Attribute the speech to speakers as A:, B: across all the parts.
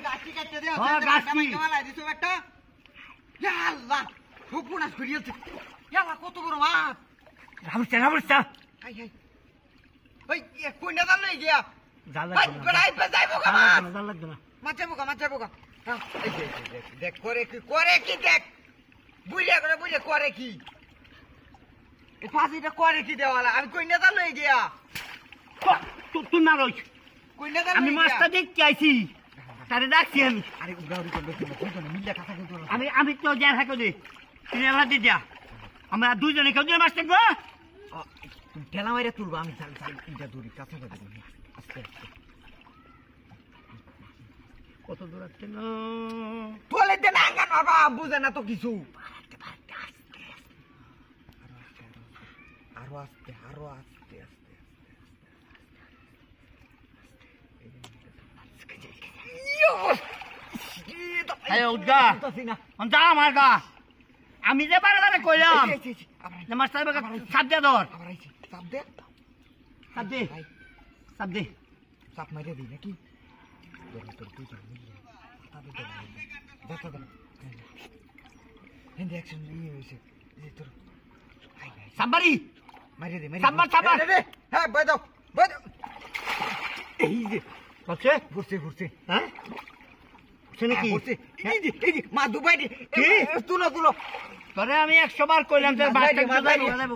A: গাছি কাটতে দে
B: গাছি
A: কেমালাই দিছো একটা ইয়া আল্লাহ ফুপুনা ঘুরিয়েছে ইয়া আল্লাহ কত বড় মাছ
B: রাবুস্তা
A: হাই হাই ওই কোনটা জাল লই গিয়া
B: জাল
A: ভাই বেড়াই যাইবো গা মাছ
B: জাল লাগবে না
A: মাছ যাবো গা এই দেখ করে কি দেখ বুইলা করে কি এই ফাঁসিটা করে কি দেওয়ালা আমি কোনটা জাল লই গিয়া
B: তুই না রই
A: কোনটা জাল
B: আমি মাছটা দেখতে আইছি তারে ডাকছি আমি
A: আরে উড়াউড়ি করবে তুমি মিল্লা কথা কইতো
B: আমি তো যা থাকো দে তুমি এলা দি দিয়া আমরা দুইজনে কেউ মাছ দেখবো
A: তুমি ঠেলা মাইরা তুলবো আমি চাল তিনটা দড়ি কাছে করে দেবো আস্তে আস্তে
B: কত দূর আসছে না
A: তোলে দে না গান বাবা বুঝে না তো কিছু আরো আস্তে
B: আমি যে বারে কইলাম মাছটা চাপ দে ধর চাপ দে
A: চাপ মাইরে দিই নাকি
B: সাম্বারি
A: মাইরে দে
B: সাম্বার
A: হ্যাঁ বই দাও এই যে ঘুরছে
B: হ্যাঁ নাকি
A: এই যে মা দুবাই তুলো
B: তোরে আমি 100 বার কইলাম তোর বাসটা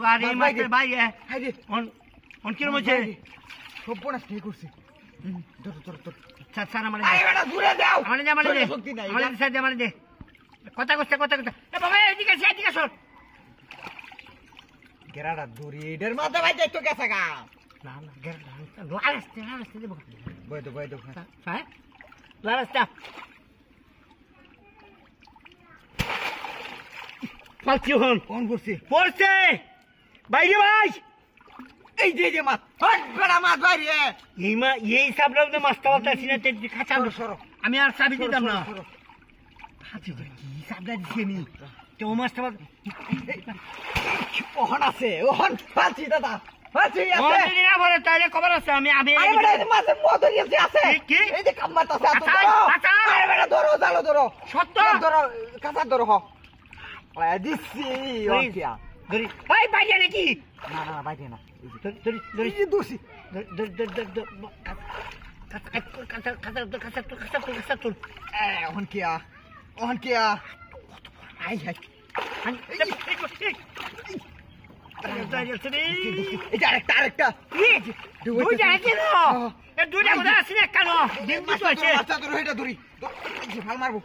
B: গাড়ি মাস্টার ভাই অন কি রয়েছে
A: সব বড় কি করছিস তোর
B: ছাড় আমারে
A: আরে বেটা দূরে দাও
B: আমারে দে কথা এ বাবা এদিকে সর
A: গেরাটা দূরে এর মাথা ভাই যাইতো গেছে গা
B: না গেরাটা লাস্তে দেব
A: বই দাও
B: হ্যাঁ লাস্তে পাচ্ছি হন
A: কোন
B: পড়ছে বাইরে ভাই
A: এই যে মাছ বেড়া মাছ বাইরে
B: এই সাবলাম না মাছটা পাচ্ছি না খাঁচা
A: সরো
B: আমি আর চাবি দিতাম না কি সাবলা দিছি আমি তো মাছটা
A: ওহন আছে ওহন পাচ্ছি দাদা পাচ্ছি আছে
B: না বলে তাইলে খবর আছে আমি
A: আরে বেটা এই মাছের মতো আছে
B: কি
A: এই যে কাম্মাত আছে
B: আচ্ছা
A: আরে বেটা ধরো
B: সত্য
A: ধরো কাঁচা ধরো হ দিছি ওকিয়া
B: ধরি ভাই বাইরে নাকি
A: না বাইরে না
B: ধরি
A: দোষী ওহন কিয়া আই হাই আরেকটা
B: কেন
A: ভাল মারবো